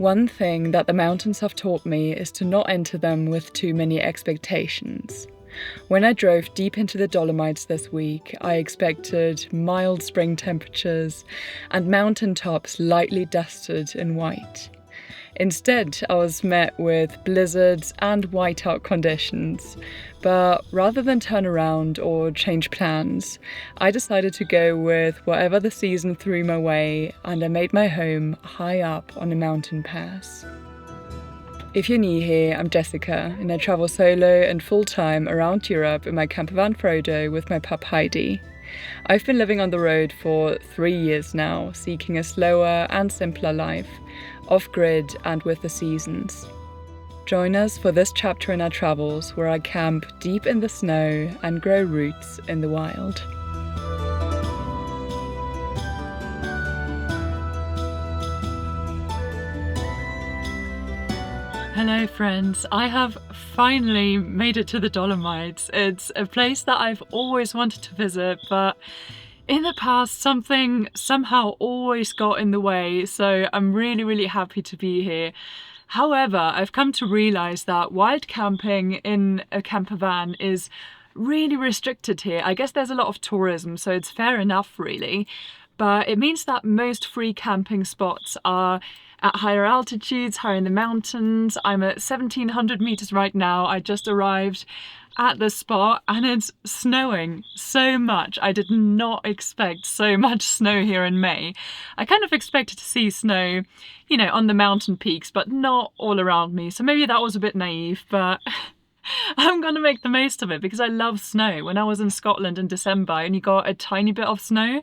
One thing that the mountains have taught me is to not enter them with too many expectations. When I drove deep into the Dolomites this week, I expected mild spring temperatures and mountain tops lightly dusted in white. Instead, I was met with blizzards and whiteout conditions, but rather than turn around or change plans, I decided to go with whatever the season threw my way, and I made my home high up on a mountain pass. If you're new here, I'm Jessica, and I travel solo and full-time around Europe in my camper van Frodo with my pup Heidi. I've been living on the road for 3 years now, seeking a slower and simpler life, off-grid and with the seasons. Join us for this chapter in our travels where I camp deep in the snow and grow roots in the wild. Hello friends, I have finally made it to the Dolomites. It's a place that I've always wanted to visit, but in the past something somehow always got in the way, so I'm really happy to be here. However, I've come to realise that wild camping in a camper van is really restricted here. I guess there's a lot of tourism, so it's fair enough really, but it means that most free camping spots are at higher altitudes, higher in the mountains. I'm at 1700 meters right now. I just arrived at the spot and it's snowing so much. I did not expect so much snow here in May. I kind of expected to see snow, you know, on the mountain peaks, but not all around me. So maybe that was a bit naive, but I'm gonna make the most of it because I love snow. When I was in Scotland in December, I only got a tiny bit of snow.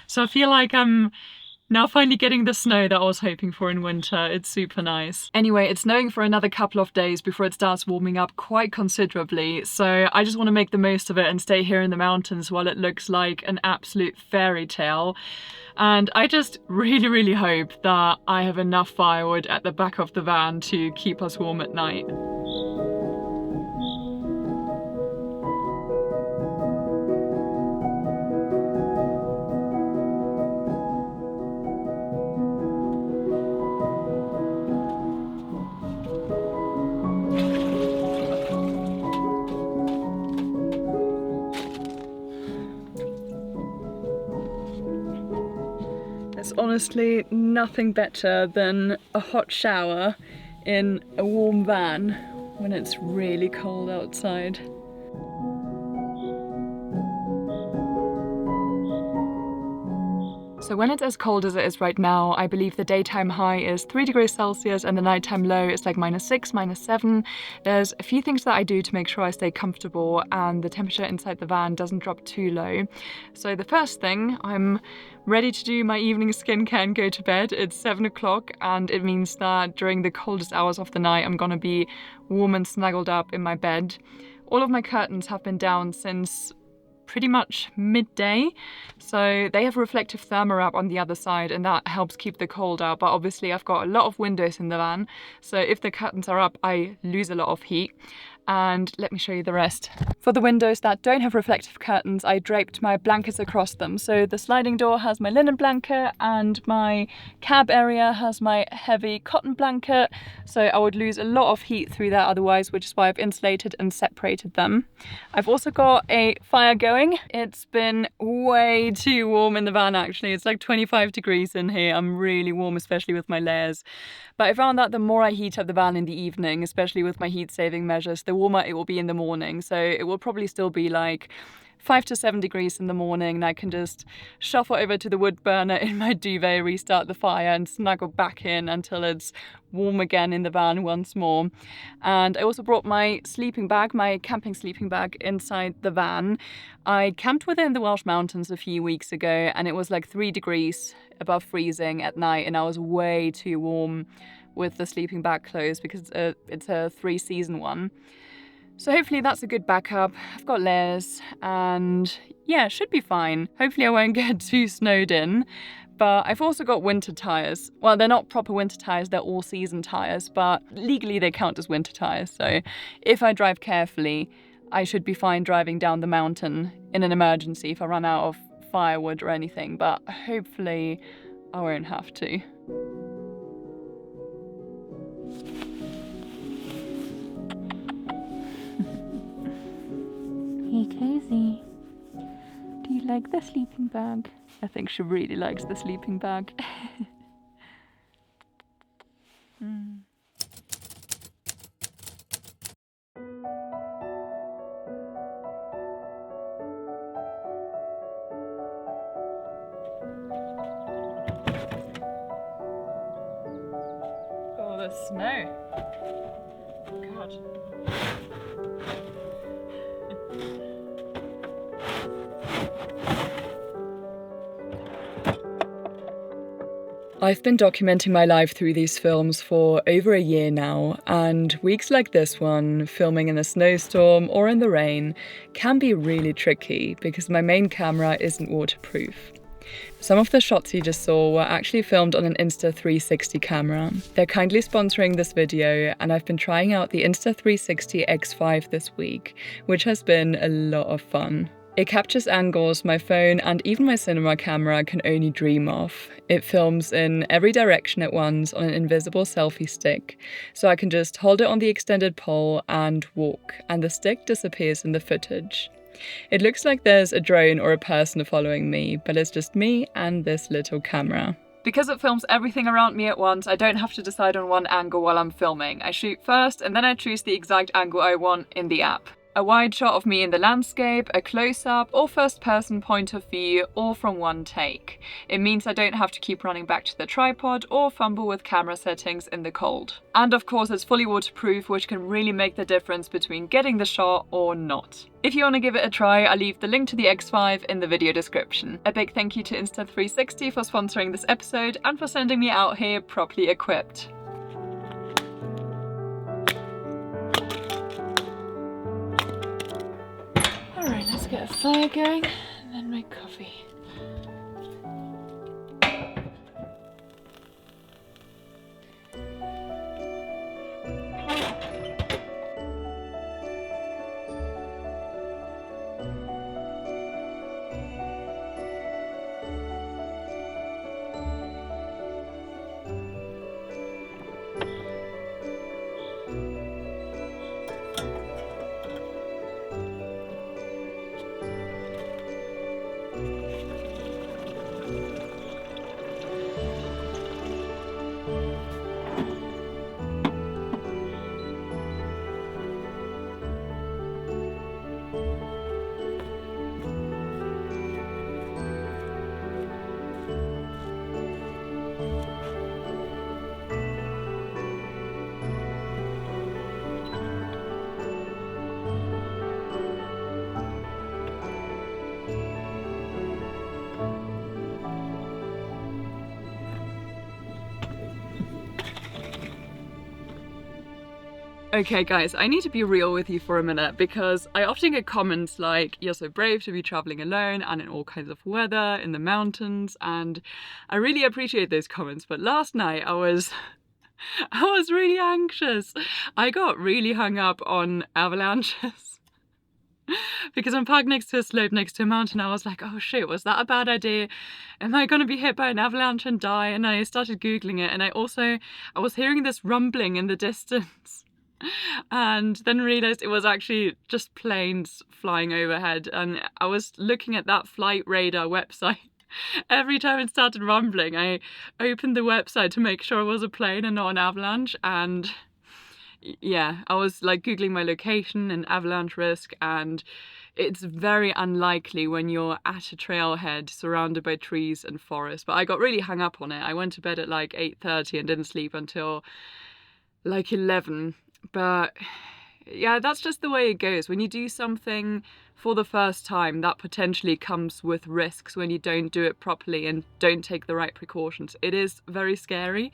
So I feel like I'm now finally getting the snow that I was hoping for in winter. It's super nice. Anyway, it's snowing for another couple of days before it starts warming up quite considerably, so I just want to make the most of it and stay here in the mountains while it looks like an absolute fairy tale. And I just really hope that I have enough firewood at the back of the van to keep us warm at night. There's honestly nothing better than a hot shower in a warm van when it's really cold outside. So when it's as cold as it is right now, I believe the daytime high is 3 degrees Celsius and the nighttime low is like -6, -7. There's a few things that I do to make sure I stay comfortable and the temperature inside the van doesn't drop too low. So the first thing, I'm ready to do my evening skincare and go to bed. It's 7 o'clock and it means that during the coldest hours of the night, I'm gonna be warm and snuggled up in my bed. All of my curtains have been down since pretty much midday, so they have reflective thermal wrap on the other side and that helps keep the cold out, but obviously I've got a lot of windows in the van, so if the curtains are up I lose a lot of heat. And let me show you the rest. For the windows that don't have reflective curtains, I draped my blankets across them. So the sliding door has my linen blanket and my cab area has my heavy cotton blanket. So I would lose a lot of heat through that otherwise, which is why I've insulated and separated them. I've also got a fire going. It's been way too warm in the van actually. It's like 25 degrees in here. I'm really warm, especially with my layers. But I found that the more I heat up the van in the evening, especially with my heat saving measures, the warmer it will be in the morning. So it will probably still be like 5 to 7 degrees in the morning and I can just shuffle over to the wood burner in my duvet, restart the fire and snuggle back in until it's warm again in the van once more. And I also brought my sleeping bag, my camping sleeping bag inside the van. I camped within the Welsh mountains a few weeks ago and it was like 3 degrees above freezing at night and I was way too warm with the sleeping bag closed because it's a 3-season one. So hopefully that's a good backup. I've got layers and yeah, should be fine. Hopefully I won't get too snowed in. But I've also got winter tyres. Well, they're not proper winter tyres, they're all season tyres, but legally they count as winter tyres. So if I drive carefully, I should be fine driving down the mountain in an emergency if I run out of firewood or anything, but hopefully I won't have to. like the sleeping bag? I think she really likes the sleeping bag. Oh, the snow. God. I've been documenting my life through these films for over a year now, and weeks like this one, filming in a snowstorm or in the rain, can be really tricky because my main camera isn't waterproof. Some of the shots you just saw were actually filmed on an Insta360 camera. They're kindly sponsoring this video, and I've been trying out the Insta360 X5 this week, which has been a lot of fun. It captures angles my phone and even my cinema camera can only dream of. It films in every direction at once on an invisible selfie stick, so I can just hold it on the extended pole and walk, and the stick disappears in the footage. It looks like there's a drone or a person following me, but it's just me and this little camera. Because it films everything around me at once, I don't have to decide on one angle while I'm filming. I shoot first and then I choose the exact angle I want in the app. A wide shot of me in the landscape, a close-up, or first-person point of view, all from one take. It means I don't have to keep running back to the tripod or fumble with camera settings in the cold. And of course it's fully waterproof, which can really make the difference between getting the shot or not. If you want to give it a try, I'll leave the link to the X5 in the video description. A big thank you to Insta360 for sponsoring this episode and for sending me out here properly equipped. Alright, let's get a fire going and then make coffee. Okay guys, I need to be real with you for a minute because I often get comments like, you're so brave to be traveling alone and in all kinds of weather, in the mountains, and I really appreciate those comments, but last night I was really anxious. I got really hung up on avalanches because I'm parked next to a slope next to a mountain. I was like, oh shit, was that a bad idea? Am I gonna be hit by an avalanche and die? And I started Googling it, and I was hearing this rumbling in the distance. And then realised it was actually just planes flying overhead, and I was looking at that flight radar website. Every time it started rumbling, I opened the website to make sure it was a plane and not an avalanche, and yeah, I was like Googling my location and avalanche risk, and it's very unlikely when you're at a trailhead surrounded by trees and forest. But I got really hung up on it. I went to bed at like 8:30 and didn't sleep until like 11. But yeah, that's just the way it goes. When you do something for the first time, that potentially comes with risks when you don't do it properly and don't take the right precautions. It is very scary,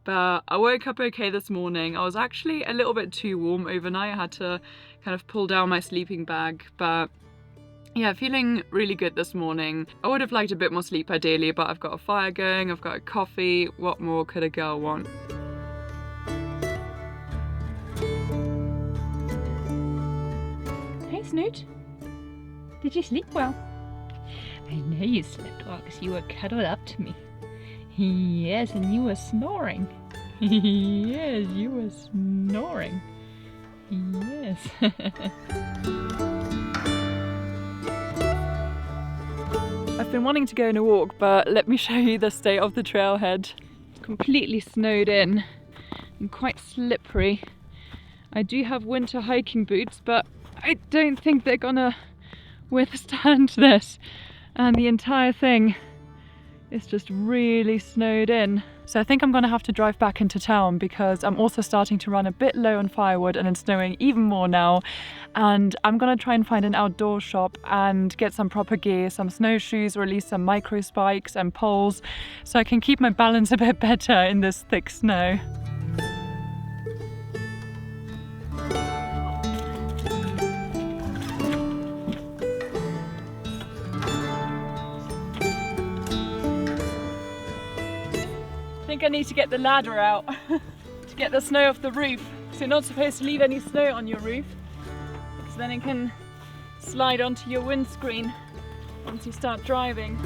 but I woke up okay this morning. I was actually a little bit too warm overnight. I had to kind of pull down my sleeping bag, but yeah, feeling really good this morning. I would have liked a bit more sleep ideally, but I've got a fire going, I've got a coffee. What more could a girl want? Snoot? Did you sleep well? I know you slept well because you were cuddled up to me. Yes, and you were snoring. Yes, you were snoring. Yes. been wanting to go on a walk, but let me show you the state of the trailhead. Completely snowed in and quite slippery. I do have winter hiking boots, but I don't think they're gonna withstand this. And the entire thing is just really snowed in. So I think I'm gonna have to drive back into town because I'm also starting to run a bit low on firewood and it's snowing even more now. And I'm gonna try and find an outdoor shop and get some proper gear, some snowshoes or at least some micro spikes and poles so I can keep my balance a bit better in this thick snow. I think I need to get the ladder out to get the snow off the roof. So you're not supposed to leave any snow on your roof because then it can slide onto your windscreen once you start driving.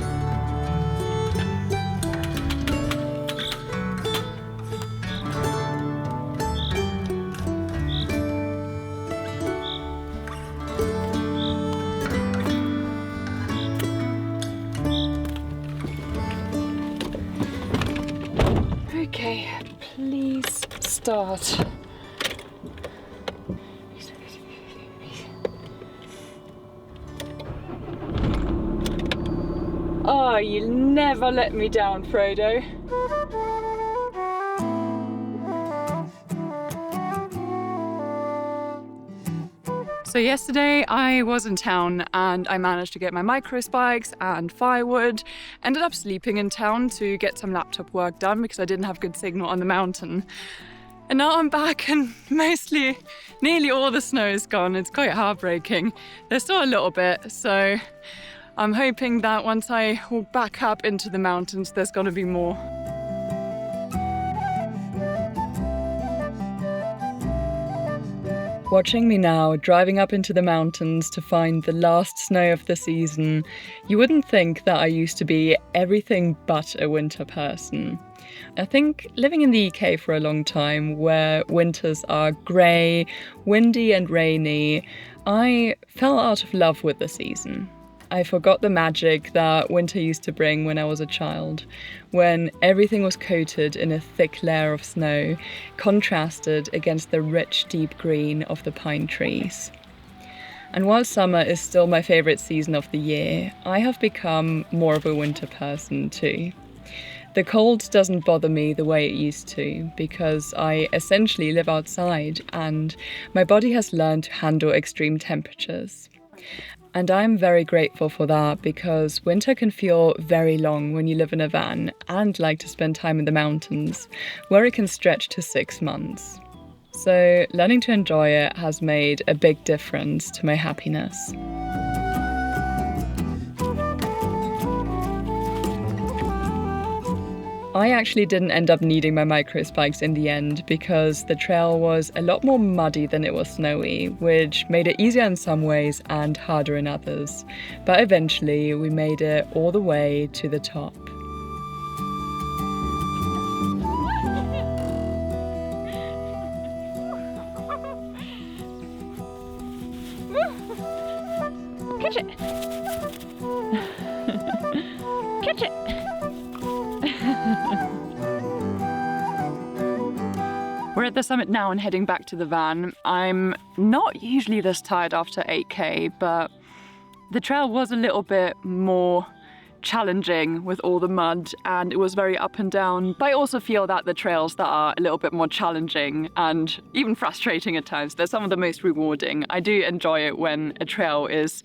Okay, please start. Oh, you'll never let me down, Frodo. So yesterday I was in town and I managed to get my micro spikes and firewood. Ended up sleeping in town to get some laptop work done because I didn't have good signal on the mountain. And now I'm back and nearly all the snow is gone. It's quite heartbreaking. There's still a little bit, so I'm hoping that once I walk back up into the mountains, there's gonna be more. Watching me now, driving up into the mountains to find the last snow of the season, you wouldn't think that I used to be everything but a winter person. I think living in the UK for a long time, where winters are grey, windy and rainy, I fell out of love with the season. I forgot the magic that winter used to bring when I was a child, when everything was coated in a thick layer of snow, contrasted against the rich, deep green of the pine trees. And while summer is still my favourite season of the year, I have become more of a winter person too. The cold doesn't bother me the way it used to, because I essentially live outside and my body has learned to handle extreme temperatures. And I'm very grateful for that because winter can feel very long when you live in a van and like to spend time in the mountains, where it can stretch to 6 months. So learning to enjoy it has made a big difference to my happiness. I actually didn't end up needing my micro spikes in the end because the trail was a lot more muddy than it was snowy, which made it easier in some ways and harder in others. But eventually we made it all the way to the top. Catch it! Catch it! We're at the summit now and heading back to the van. I'm not usually this tired after 8k, but the trail was a little bit more challenging with all the mud and it was very up and down. But I also feel that the trails that are a little bit more challenging and even frustrating at times, they're some of the most rewarding. I do enjoy it when a trail is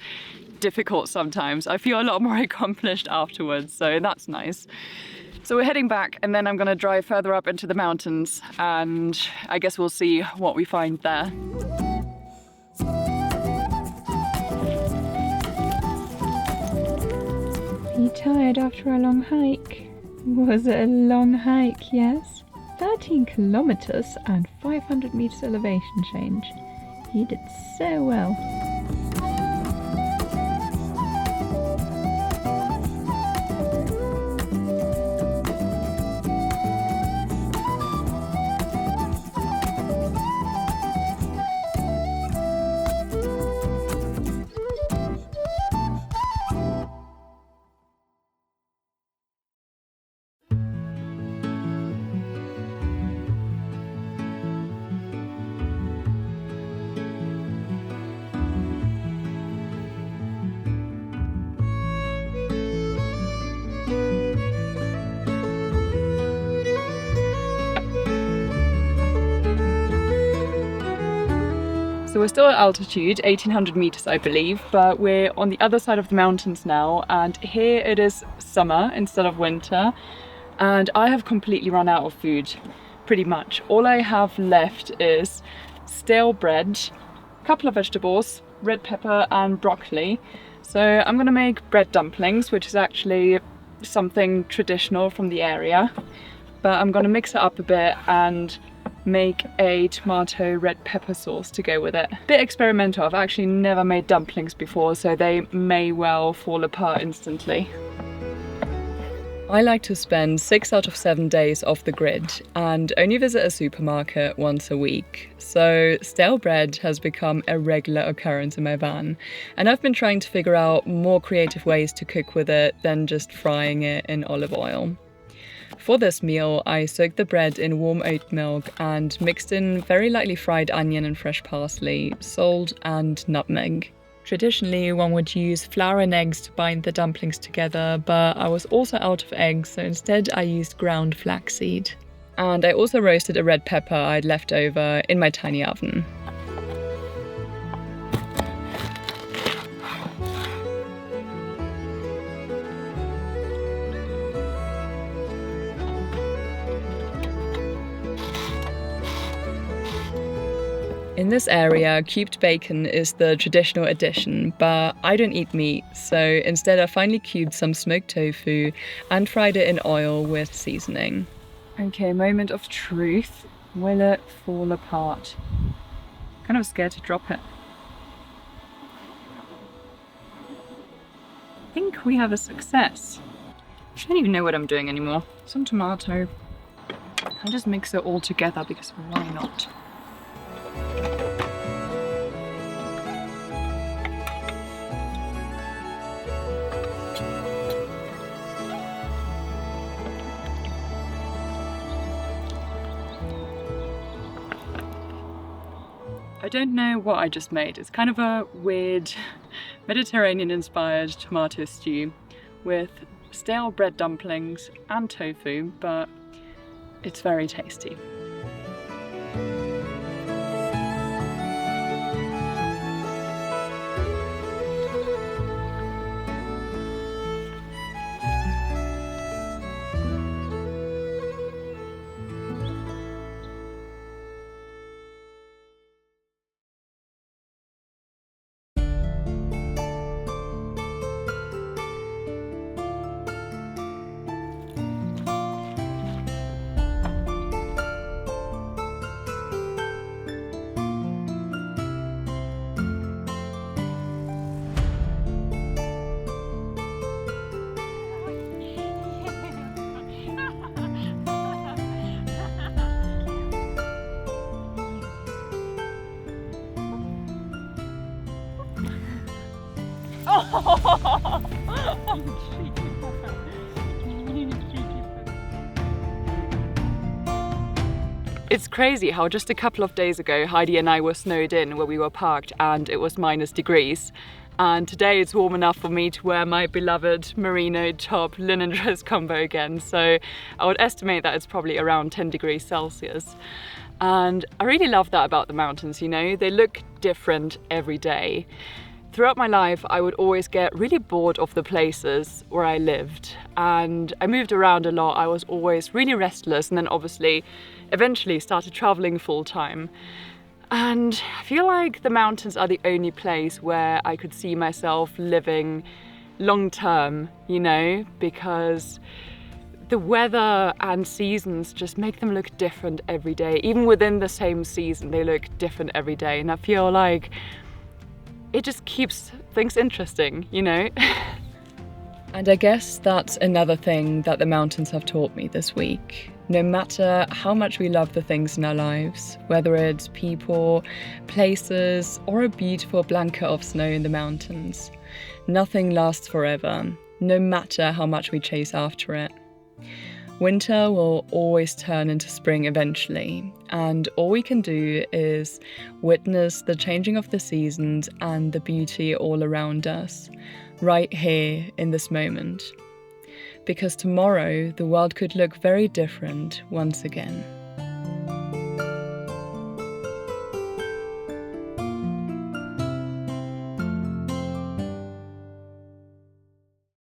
difficult sometimes. I feel a lot more accomplished afterwards, so that's nice. So we're heading back and then I'm going to drive further up into the mountains and I guess we'll see what we find there. Are you tired after a long hike? Was it a long hike, yes? 13 kilometers and 500 meters elevation change. You did so well. So we're still at altitude, 1800 meters I believe, but we're on the other side of the mountains now, and here it is summer instead of winter, and I have completely run out of food, pretty much. All I have left is stale bread, a couple of vegetables, red pepper and broccoli. So I'm gonna make bread dumplings, which is actually something traditional from the area, but I'm gonna mix it up a bit and make a tomato red pepper sauce to go with it. Bit experimental, I've actually never made dumplings before, so they may well fall apart instantly. I like to spend 6 out of 7 days off the grid and only visit a supermarket once a week. So stale bread has become a regular occurrence in my van, and I've been trying to figure out more creative ways to cook with it than just frying it in olive oil. For this meal, I soaked the bread in warm oat milk and mixed in very lightly fried onion and fresh parsley, salt and nutmeg. Traditionally, one would use flour and eggs to bind the dumplings together, but I was also out of eggs, so instead I used ground flaxseed. And I also roasted a red pepper I'd left over in my tiny oven. In this area, cubed bacon is the traditional addition, but I don't eat meat, so instead I finally cubed some smoked tofu and fried it in oil with seasoning. Okay, moment of truth. Will it fall apart? Kind of scared to drop it. I think we have a success. I don't even know what I'm doing anymore. Some tomato. I'll just mix it all together because why not? I don't know what I just made. It's kind of a weird Mediterranean-inspired tomato stew with stale bread dumplings and tofu, but it's very tasty. It's crazy how just a couple of days ago Heidi and I were snowed in where we were parked and it was -degrees. And today it's warm enough for me to wear my beloved merino top linen dress combo again. So I would estimate that it's probably around 10 degrees Celsius. And I really love that about the mountains, you know, they look different every day. Throughout my life, I would always get really bored of the places where I lived, and I moved around a lot. I was always really restless, and then obviously eventually started traveling full time. And I feel like the mountains are the only place where I could see myself living long term, you know, because the weather and seasons just make them look different every day. Even within the same season, they look different every day, and I feel like it just keeps things interesting, you know? And I guess that's another thing that the mountains have taught me this week. No matter how much we love the things in our lives, whether it's people, places, or a beautiful blanket of snow in the mountains, nothing lasts forever, no matter how much we chase after it. Winter will always turn into spring eventually, and all we can do is witness the changing of the seasons and the beauty all around us, right here in this moment. Because tomorrow the world could look very different once again.